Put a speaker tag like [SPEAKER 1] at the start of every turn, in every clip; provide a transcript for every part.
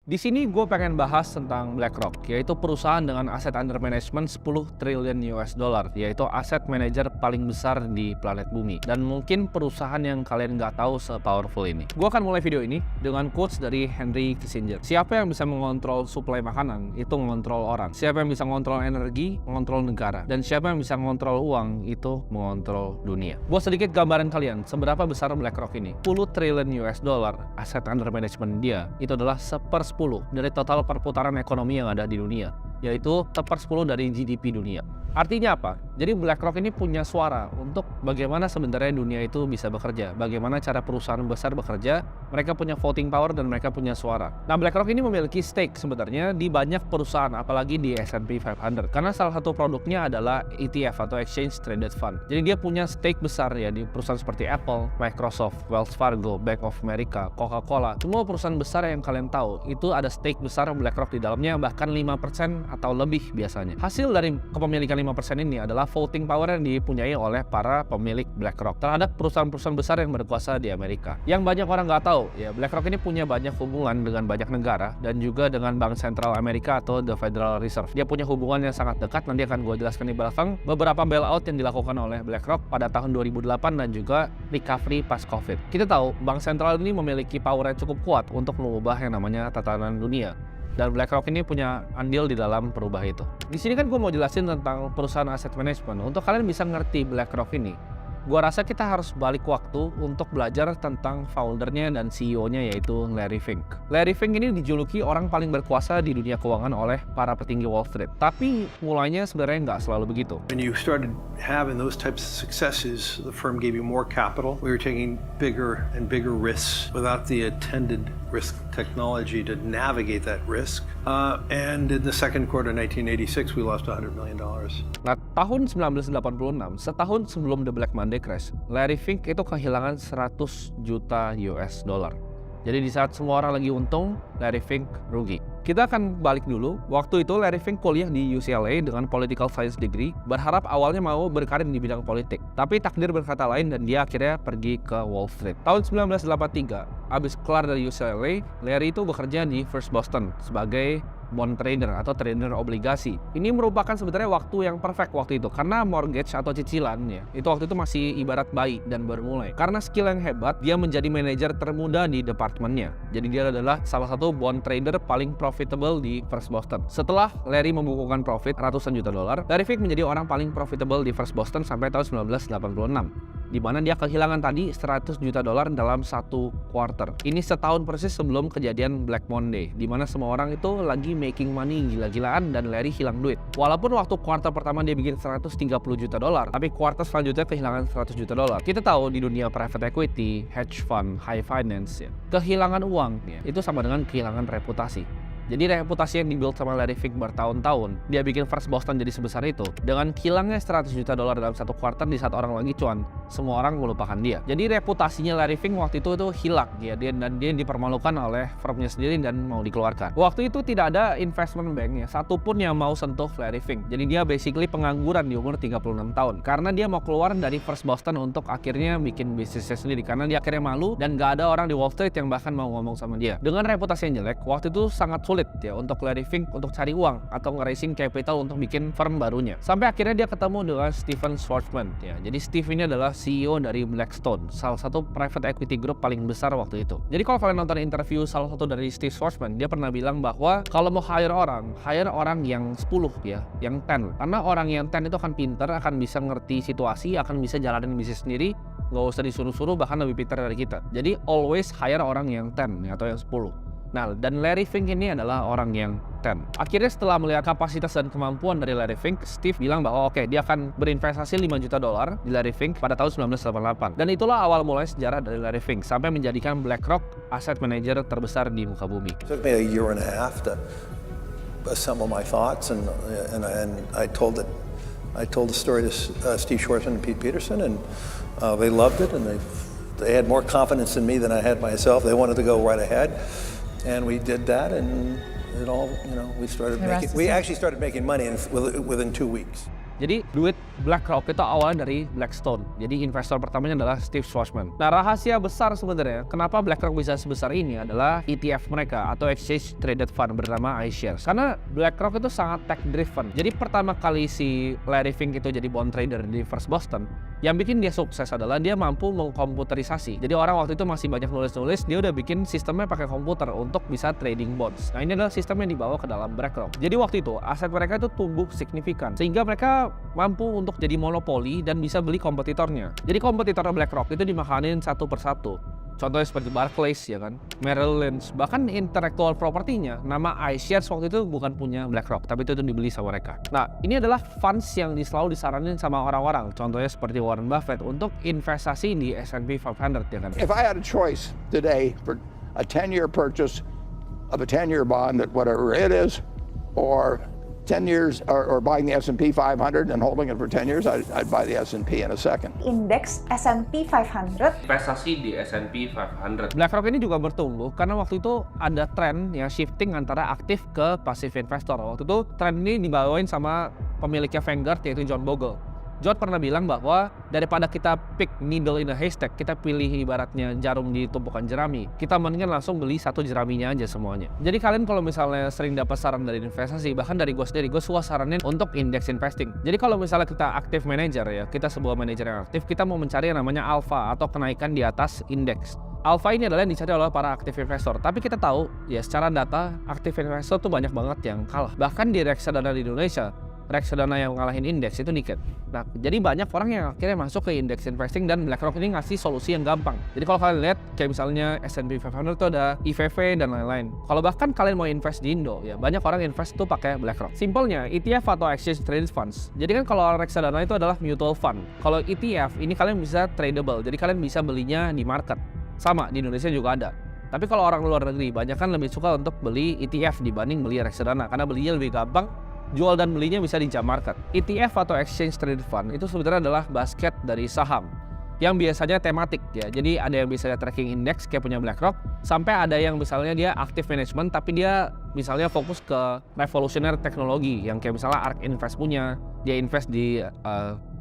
[SPEAKER 1] Di sini gue pengen bahas tentang BlackRock, yaitu perusahaan dengan aset under management 10 triliun US dollar, yaitu aset manajer paling besar di planet bumi. Dan mungkin perusahaan yang kalian nggak tahu se-powerful ini. Gue akan mulai video ini dengan quotes dari Henry Kissinger. Siapa yang bisa mengontrol suplai makanan, itu mengontrol orang. Siapa yang bisa mengontrol energi, mengontrol negara. Dan siapa yang bisa mengontrol uang, itu mengontrol dunia. Gue sedikit gambaran kalian, seberapa besar BlackRock ini. 10 triliun US dollar, aset under management dia, itu adalah 1/10 dari total perputaran ekonomi yang ada di dunia, yaitu 1/10 dari GDP dunia. Artinya apa? Jadi BlackRock ini punya suara untuk bagaimana sebenarnya dunia itu bisa bekerja, bagaimana cara perusahaan besar bekerja, mereka punya voting power dan mereka punya suara. Nah, BlackRock ini memiliki stake sebenarnya di banyak perusahaan, apalagi di S&P 500, karena salah satu produknya adalah ETF atau Exchange Traded Fund. Jadi dia punya stake besar ya di perusahaan seperti Apple, Microsoft, Wells Fargo, Bank of America, Coca-Cola. Semua perusahaan besar yang kalian tahu itu ada stake besar BlackRock di dalamnya, bahkan 5% atau lebih biasanya. Hasil dari kepemilikan 5% ini adalah voting power yang dipunyai oleh para pemilik BlackRock terhadap perusahaan-perusahaan besar yang berkuasa di Amerika. Yang banyak orang nggak tahu, ya BlackRock ini punya banyak hubungan dengan banyak negara dan juga dengan Bank Sentral Amerika atau The Federal Reserve. Dia punya hubungan yang sangat dekat, nanti akan gue jelaskan di belakang. Beberapa bailout yang dilakukan oleh BlackRock pada tahun 2008 dan juga recovery pas COVID. Kita tahu Bank Sentral ini memiliki power yang cukup kuat untuk mengubah yang namanya tatanan dunia. Dan BlackRock ini punya andil di dalam perubah itu. Di sini kan gue mau jelasin tentang perusahaan aset management. Untuk kalian bisa ngerti BlackRock ini, gue rasa kita harus balik waktu untuk belajar tentang foundernya dan CEO-nya, yaitu Larry Fink. Larry Fink ini dijuluki orang paling berkuasa di dunia keuangan oleh para petinggi Wall Street. Tapi mulainya sebenarnya nggak selalu begitu.
[SPEAKER 2] When you started having those types of successes, the firm gave you more capital. We were taking bigger and bigger risks without the attended risk technology to navigate that risk. And in the second quarter of 1986, we lost $100 million.
[SPEAKER 1] Nah, tahun 1986, setahun sebelum The Black Monday crash, Larry Fink itu kehilangan 100 juta US dollar. Jadi di saat semua orang lagi untung, Larry Fink rugi. Kita akan balik dulu. Waktu itu Larry Fink kuliah di UCLA dengan political science degree, berharap awalnya mau berkarir di bidang politik. Tapi takdir berkata lain dan dia akhirnya pergi ke Wall Street. Tahun 1983, abis kelar dari UCLA, Larry itu bekerja di First Boston sebagai bond trader atau trader obligasi. Ini merupakan sebenarnya waktu yang perfect waktu itu, karena mortgage atau cicilan ya, itu waktu itu masih ibarat bayi dan baru mulai. Karena skill yang hebat, dia menjadi manajer termuda di departemennya. Jadi dia adalah salah satu bond trader paling profitable di First Boston. Setelah Larry membukukan profit ratusan juta dolar, Larry Fink menjadi orang paling profitable di First Boston sampai tahun 1986. Di mana dia kehilangan tadi 100 juta dolar dalam satu quarter. Ini setahun persis sebelum kejadian Black Monday, di mana semua orang itu lagi making money gila-gilaan dan Larry hilang duit. Walaupun waktu quarter pertama dia bikin 130 juta dolar, tapi quarter selanjutnya kehilangan 100 juta dolar. Kita tahu di dunia private equity, hedge fund, high finance ya, kehilangan uang ya, itu sama dengan kehilangan reputasi. Jadi reputasi yang dibuild sama Larry Fink bertahun-tahun, dia bikin First Boston jadi sebesar itu. Dengan hilangnya 100 juta dolar dalam satu kuartal di saat orang lagi cuan, semua orang melupakan dia. Jadi reputasinya Larry Fink waktu itu hilang ya, dan dia dipermalukan oleh firmnya sendiri dan mau dikeluarkan. Waktu itu tidak ada investment bank ya, satupun yang mau sentuh Larry Fink. Jadi dia basically pengangguran di umur 36 tahun. Karena dia mau keluar dari First Boston untuk akhirnya bikin bisnisnya sendiri. Karena dia akhirnya malu dan gak ada orang di Wall Street yang bahkan mau ngomong sama dia. Dengan reputasi yang jelek, waktu itu sangat sulit ya untuk Larry Fink untuk cari uang atau nge-raising capital untuk bikin firm barunya. Sampai akhirnya dia ketemu dengan Stephen Schwarzman ya. Jadi Steve ini adalah CEO dari Blackstone, salah satu private equity group paling besar waktu itu. Jadi kalau kalian nonton interview salah satu dari Steve Schwarzman, dia pernah bilang bahwa kalau mau hire orang yang 10 ya, yang 10. Karena orang yang 10 itu akan pinter, akan bisa ngerti situasi, akan bisa jalanin bisnis sendiri, nggak usah disuruh-suruh, bahkan lebih pintar dari kita. Jadi always hire orang yang 10 ya, atau yang 10. Nah, dan Larry Fink ini adalah orang yang 10. Akhirnya setelah melihat kapasitas dan kemampuan dari Larry Fink, Steve bilang bahwa oke, dia akan berinvestasi 5 juta dolar di Larry Fink pada tahun 1988. Dan itulah awal mulai sejarah dari Larry Fink sampai menjadikan BlackRock aset manajer terbesar di muka bumi.
[SPEAKER 2] It took me a year and a half to assemble my thoughts, and I told the story to Steve Schwarzman and Pete Peterson, and they loved it, and they had more confidence in me than I had myself. They wanted to go right ahead. And we did that, and it all, we actually started making money within 2 weeks.
[SPEAKER 1] Jadi duit BlackRock itu awalnya dari Blackstone. Jadi investor pertamanya adalah Steve Schwarzman. Nah, rahasia besar sebenarnya kenapa BlackRock bisa sebesar ini adalah ETF mereka atau Exchange Traded Fund bernama iShares. Karena BlackRock itu sangat tech driven. Jadi pertama kali si Larry Fink itu jadi bond trader di First Boston, yang bikin dia sukses adalah dia mampu mengkomputerisasi. Jadi orang waktu itu masih banyak nulis-nulis, dia udah bikin sistemnya pakai komputer untuk bisa trading bonds. Nah, ini adalah sistem yang dibawa ke dalam BlackRock. Jadi waktu itu aset mereka itu tumbuh signifikan sehingga mereka mampu untuk jadi monopoli dan bisa beli kompetitornya. Jadi kompetitornya BlackRock itu dimakanin satu persatu. Contohnya seperti Barclays ya kan, Merrill Lynch, bahkan intellectual property-nya nama iShares waktu itu bukan punya BlackRock, tapi itu dibeli sama mereka. Nah, ini adalah funds yang selalu disaranin sama orang-orang, contohnya seperti Warren Buffett untuk investasi di S&P 500 ya kan.
[SPEAKER 3] If I had a choice today for a 10-year purchase of a 10-year bond that whatever it is, or 10 years, or buying the S&P 500 and holding it for 10 years, I'd buy the S&P in a second.
[SPEAKER 4] Indeks S&P 500.
[SPEAKER 1] Investasi di S&P 500. BlackRock ini juga bertumbuh karena waktu itu ada tren yang shifting antara aktif ke passive investor. Waktu itu tren ini dibawain sama pemiliknya Vanguard yaitu John Bogle. John pernah bilang bahwa daripada kita pick needle in a haystack, kita pilih ibaratnya jarum di tumpukan jerami, kita mendingan langsung beli satu jeraminya aja semuanya. Jadi kalian kalau misalnya sering dapat saran dari investasi, bahkan dari gue sendiri, gue suka saranin untuk index investing. Jadi kalau misalnya kita aktif manager ya, kita sebuah manajer yang aktif, kita mau mencari yang namanya alpha atau kenaikan di atas indeks. Alpha ini adalah yang dicari oleh para aktif investor. Tapi kita tahu ya secara data aktif investor tuh banyak banget yang kalah. Bahkan di reksadana di Indonesia, reksadana yang ngalahin indeks itu dikit. Nah, jadi banyak orang yang akhirnya masuk ke indeks investing dan BlackRock ini ngasih solusi yang gampang. Jadi kalau kalian lihat kayak misalnya S&P 500 itu ada IVV dan lain-lain. Kalau bahkan kalian mau invest di Indo, ya banyak orang invest tuh pakai BlackRock. Simpelnya ETF atau Exchange Traded Funds. Jadi kan kalau reksadana itu adalah mutual fund. Kalau ETF ini kalian bisa tradable. Jadi kalian bisa belinya di market. Sama di Indonesia juga ada. Tapi kalau orang luar negeri banyak kan lebih suka untuk beli ETF dibanding beli reksadana karena belinya lebih gampang. Jual dan belinya bisa di jam market. ETF atau Exchange Traded Fund itu sebenarnya adalah basket dari saham yang biasanya tematik ya. Jadi ada yang biasanya tracking index kayak punya BlackRock, sampai ada yang misalnya dia active management tapi dia misalnya fokus ke revolutionary teknologi yang kayak misalnya ARK Invest punya, dia invest di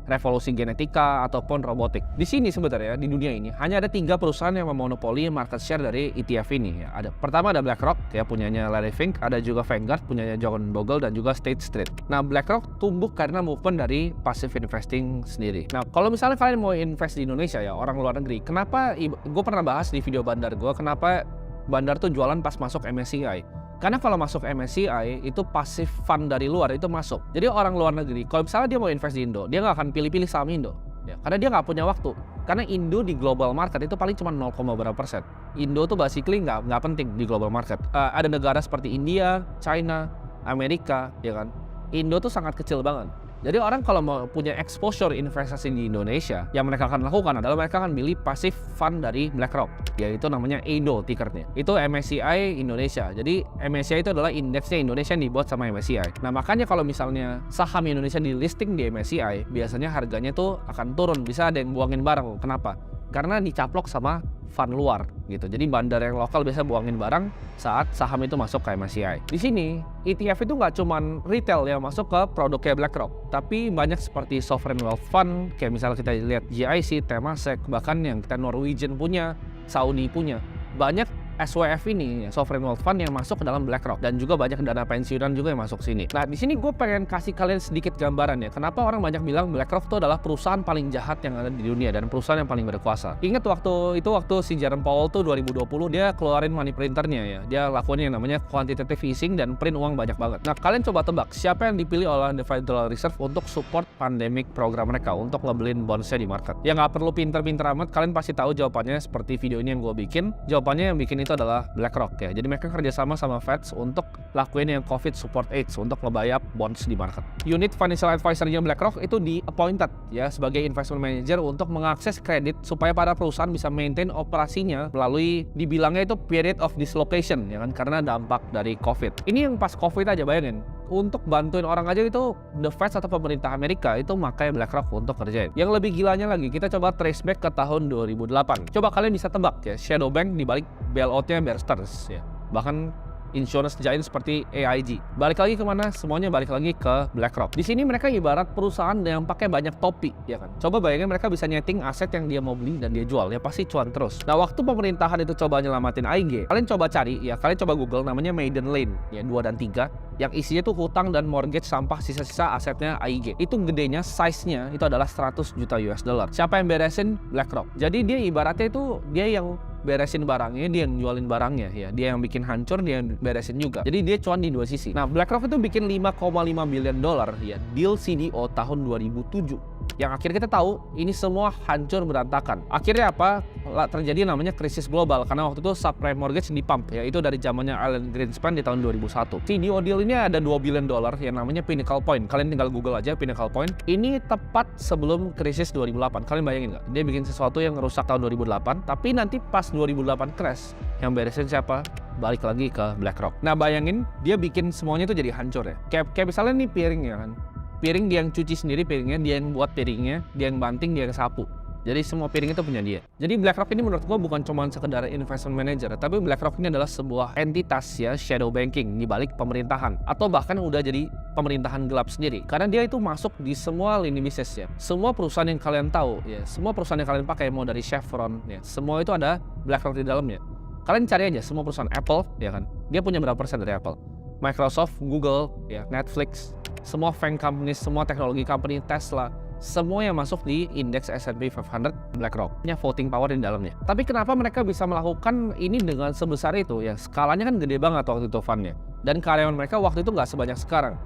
[SPEAKER 1] revolusi genetika ataupun robotik. Di sini sebenarnya di dunia ini hanya ada 3 perusahaan yang memonopoli market share dari ETF ini. Ya, pertama ada BlackRock ya punyanya Larry Fink, ada juga Vanguard punyanya John Bogle dan juga State Street. Nah, BlackRock tumbuh karena movement dari passive investing sendiri. Nah, kalau misalnya kalian mau invest di Indonesia ya orang luar negeri, kenapa gue pernah bahas di video Bandar gue kenapa Bandar tuh jualan pas masuk MSCI. Karena kalau masuk MSCI itu passive fund dari luar itu masuk. Jadi orang luar negeri, kalau misalnya dia mau invest di Indo, dia nggak akan pilih-pilih saham Indo. Ya, karena dia nggak punya waktu. Karena Indo di global market itu paling cuma 0, berapa persen. Indo tuh basically nggak penting di global market. Ada negara seperti India, China, Amerika, ya kan. Indo tuh sangat kecil banget. Jadi orang kalau mau punya exposure investasi di Indonesia, yang mereka akan lakukan adalah mereka akan milih passive fund dari BlackRock, yaitu namanya EIDO tickernya. Itu MSCI Indonesia. Jadi MSCI itu adalah indeksnya Indonesia yang dibuat sama MSCI. Nah makanya kalau misalnya saham Indonesia di listing di MSCI, biasanya harganya tuh akan turun. Bisa ada yang buangin barang. Kenapa? Karena dicaplok sama fund luar gitu. Jadi bandar yang lokal biasa buangin barang saat saham itu masuk ke MSCI. Di sini ETF itu nggak cuman retail yang masuk ke produk kayak BlackRock, tapi banyak seperti sovereign wealth fund kayak misalnya kita lihat GIC, Temasek, bahkan yang kita Norwegian punya, Saudi punya. Banyak SWF ini, sovereign wealth fund yang masuk ke dalam BlackRock dan juga banyak dana pensiunan juga yang masuk sini. Nah, di sini gue pengen kasih kalian sedikit gambaran ya. Kenapa orang banyak bilang BlackRock itu adalah perusahaan paling jahat yang ada di dunia dan perusahaan yang paling berkuasa. Ingat waktu si Jerome Powell tuh 2020 dia keluarin money printernya ya. Dia lakuin yang namanya quantitative easing dan print uang banyak banget. Nah, kalian coba tebak siapa yang dipilih oleh the Federal Reserve untuk support pandemic program mereka untuk ngebelin bondsnya di market. Ya nggak perlu pinter-pinter amat, kalian pasti tahu jawabannya seperti video ini yang gue bikin. Jawabannya yang bikin itu adalah BlackRock ya. Jadi mereka kerjasama sama Feds untuk lakuin yang COVID support aids untuk ngebayar bonds di market. Unit financial advisor-nya BlackRock itu di appointed ya sebagai investment manager untuk mengakses kredit supaya para perusahaan bisa maintain operasinya melalui dibilangnya itu period of dislocation ya kan karena dampak dari COVID. Ini yang pas COVID aja bayangin. Untuk bantuin orang aja itu the Fed atau pemerintah Amerika itu makai BlackRock untuk kerjain. Yang lebih gilanya lagi, kita coba trace back ke tahun 2008. Coba kalian bisa tebak ya, shadow bank dibalik bailout-nya Bear Stearns ya. Bahkan insurance giant seperti AIG. Balik lagi kemana? Semuanya balik lagi ke BlackRock. Di sini mereka ibarat perusahaan yang pakai banyak topi, ya kan? Coba bayangin mereka bisa nyeting aset yang dia mau beli dan dia jual, ya pasti cuan terus. Nah, waktu pemerintahan itu coba nyelamatin AIG, kalian coba cari, ya kalian coba Google namanya Maiden Lane, ya 2 dan 3, yang isinya tuh hutang dan mortgage sampah sisa-sisa asetnya AIG. Itu gedenya, size-nya itu adalah 100 juta US dollar. Siapa yang beresin? BlackRock. Jadi dia ibaratnya itu dia yang beresin barangnya, dia yang jualin barangnya, ya. Dia yang bikin hancur, dia yang beresin juga. Jadi dia cuan di dua sisi. Nah, BlackRock itu bikin 5,5 billion dollar, ya, deal CDO tahun 2007. Yang akhirnya kita tahu ini semua hancur berantakan. Akhirnya apa? Terjadi namanya krisis global karena waktu itu subprime mortgage dipump, ya, itu dari zamannya Alan Greenspan di tahun 2001. CDO deal ini ada 2 billion dollar yang namanya Pinnacle Point. Kalian tinggal Google aja Pinnacle Point. Ini tepat sebelum krisis 2008. Kalian bayangin nggak? Dia bikin sesuatu yang rusak tahun 2008, tapi nanti pas 2008 crash, yang beresin siapa? Balik lagi ke BlackRock. Nah, bayangin dia bikin semuanya itu jadi hancur, ya. Kayak misalnya nih piring, ya kan. Piring dia yang cuci sendiri piringnya, dia yang buat piringnya, dia yang banting, dia yang sapu. Jadi semua piring itu punya dia. Jadi BlackRock ini menurut gua bukan cuma sekedar investment manager, tapi BlackRock ini adalah sebuah entitas, ya, shadow banking di balik pemerintahan, atau bahkan udah jadi pemerintahan gelap sendiri. Karena dia itu masuk di semua lini bisnis, ya. Semua perusahaan yang kalian tahu, ya, semua perusahaan yang kalian pakai, mau dari Chevron, ya, semua itu ada BlackRock di dalamnya. Kalian cari aja semua perusahaan Apple, ya kan. Dia punya berapa persen dari Apple? Microsoft, Google, ya, Netflix, semua FANG company, semua teknologi company, Tesla, semua yang masuk di indeks S&P 500 BlackRock punya voting power di dalamnya. Tapi kenapa mereka bisa melakukan ini dengan sebesar itu? Ya, skalanya kan gede banget waktu itu fundnya. Dan karyawan mereka waktu itu nggak sebanyak sekarang.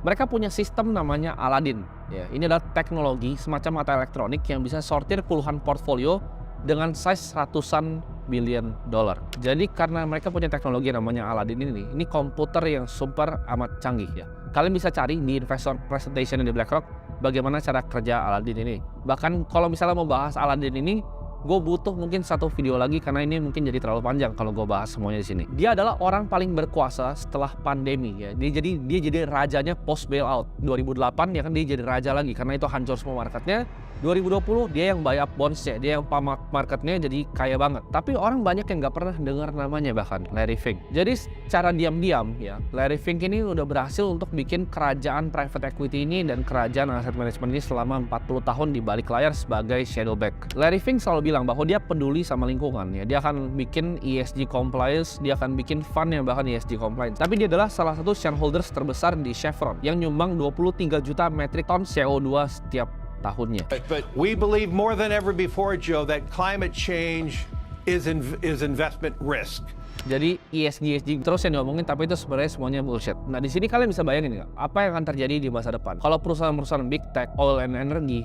[SPEAKER 1] Mereka punya sistem namanya Aladdin. Ya, ini adalah teknologi semacam mata elektronik yang bisa sortir puluhan portfolio dengan size ratusan billion dollar. Jadi karena mereka punya teknologi namanya Aladdin ini komputer yang super amat canggih, ya. Kalian bisa cari di investor presentation di BlackRock bagaimana cara kerja Aladdin ini. Bahkan kalau misalnya mau bahas Aladdin ini, gue butuh mungkin satu video lagi karena ini mungkin jadi terlalu panjang kalau gue bahas semuanya di sini. Dia adalah orang paling berkuasa setelah pandemi, ya. Dia jadi rajanya post bailout. 2008 ya kan dia jadi raja lagi karena itu hancur semua marketnya. 2020 dia yang buy up bonds-nya, dia yang pump marketnya jadi kaya banget. Tapi orang banyak yang nggak pernah dengar namanya bahkan, Larry Fink. Jadi secara diam-diam, ya, Larry Fink ini udah berhasil untuk bikin kerajaan private equity ini dan kerajaan aset management ini selama 40 tahun di balik layar sebagai shadow bank. Larry Fink selalu bilang bahwa dia peduli sama lingkungan, ya. Dia akan bikin ESG compliance, dia akan bikin fund yang bahkan ESG compliance. Tapi dia adalah salah satu shareholders terbesar di Chevron yang nyumbang 23 juta metric ton CO2 setiap tahunnya.
[SPEAKER 5] But we believe more than ever before, Joe, that climate change is investment risk.
[SPEAKER 1] Jadi ESG terus yang diomongin, tapi itu sebenarnya semuanya bullshit. Nah, di sini kalian bisa bayangin nggak apa yang akan terjadi di masa depan kalau perusahaan-perusahaan big tech, oil and energy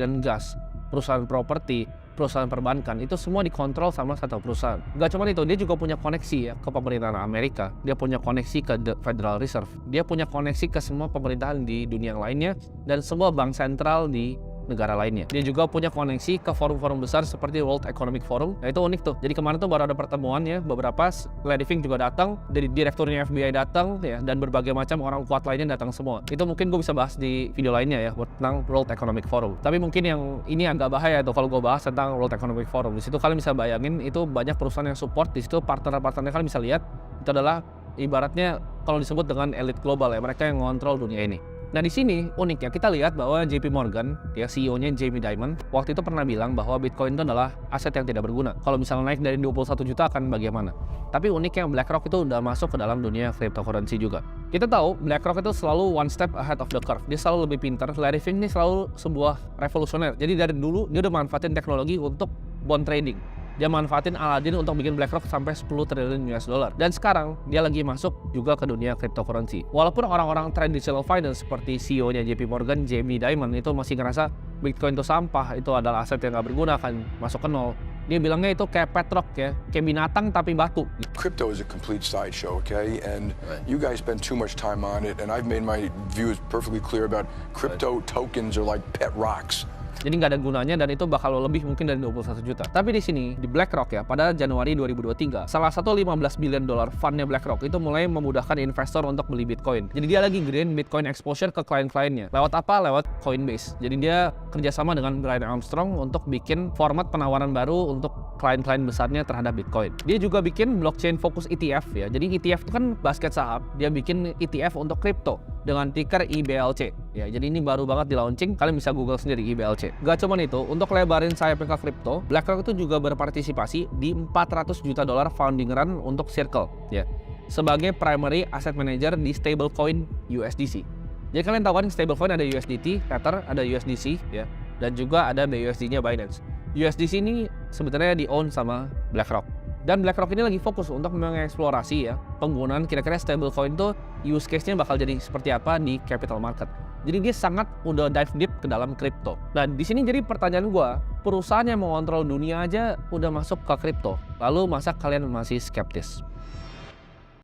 [SPEAKER 1] dan gas, perusahaan properti, perusahaan perbankan, itu semua dikontrol sama satu perusahaan. Gak cuma itu, dia juga punya koneksi, ya, ke pemerintahan Amerika, dia punya koneksi ke The Federal Reserve, dia punya koneksi ke semua pemerintahan di dunia yang lainnya dan semua bank sentral di negara lainnya. Dia juga punya koneksi ke forum-forum besar seperti World Economic Forum. Nah, itu unik tuh. Jadi kemarin tuh baru ada pertemuan, ya, beberapa Larry Fink juga datang, dari direkturnya FBI datang, ya, dan berbagai macam orang kuat lainnya datang semua. Itu mungkin gue bisa bahas di video lainnya, ya, tentang World Economic Forum. Tapi mungkin yang ini agak bahaya tuh kalau gue bahas tentang World Economic Forum. Di situ kalian bisa bayangin itu banyak perusahaan yang support. Di situ partner-partnernya kalian bisa lihat itu adalah ibaratnya kalau disebut dengan elit global, ya, mereka yang ngontrol dunia ini. Nah, di sini uniknya kita lihat bahwa JP Morgan, ya, CEO-nya Jamie Dimon, waktu itu pernah bilang bahwa Bitcoin itu adalah aset yang tidak berguna. Kalau misalnya naik dari 21 juta akan bagaimana? Tapi uniknya BlackRock itu udah masuk ke dalam dunia cryptocurrency juga. Kita tahu BlackRock itu selalu one step ahead of the curve. Dia selalu lebih pintar. Larry Fink ini selalu sebuah revolusioner. Jadi dari dulu dia udah manfaatin teknologi untuk bond trading. Dia manfaatin Aladdin untuk bikin BlackRock sampai 10 triliun US dollar. Dan sekarang dia lagi masuk juga ke dunia cryptocurrency. Walaupun orang-orang traditional finance seperti CEO-nya JP Morgan, Jamie Dimon itu masih ngerasa Bitcoin itu sampah, itu adalah aset yang nggak berguna, akan masuk ke nol. Dia bilangnya itu kayak petrok, ya, kayak binatang tapi batu.
[SPEAKER 6] Crypto is a complete sideshow, okay? And you guys spend too much time on it, and I've made my views perfectly clear about crypto tokens are like pet rocks.
[SPEAKER 1] Jadi nggak ada gunanya dan itu bakal lebih mungkin dari 21 juta. Tapi di sini, di BlackRock ya, pada Januari 2023, salah satu $15 billion fundnya BlackRock itu mulai memudahkan investor untuk beli Bitcoin. Jadi dia lagi gedein Bitcoin exposure ke klien-kliennya. Lewat apa? Lewat Coinbase. Jadi dia kerjasama dengan Brian Armstrong untuk bikin format penawaran baru untuk klien-klien besarnya terhadap Bitcoin. Dia juga bikin blockchain fokus ETF ya. Jadi ETF itu kan basket saham. Dia bikin ETF untuk kripto dengan ticker IBLC. Ya, jadi ini baru banget di launching. Kalian bisa Google sendiri IBLC. Gak cuma itu, untuk lebarin sayapnya ke kripto, BlackRock itu juga berpartisipasi di $400 juta founding run untuk Circle ya, sebagai primary asset manager di stablecoin USDC. Jadi kalian tahu kan stablecoin ada USDT, Tether, ada USDC ya, dan juga ada BUSD-nya Binance. USDC ini sebenarnya di-own sama BlackRock. Dan BlackRock ini lagi fokus untuk mengeksplorasi ya penggunaan kira-kira stablecoin itu use case-nya bakal jadi seperti apa di capital market. Jadi dia sangat udah dive deep ke dalam kripto. Nah di sini jadi pertanyaan gua, perusahaan yang mengontrol dunia aja udah masuk ke kripto. Lalu masa kalian masih skeptis?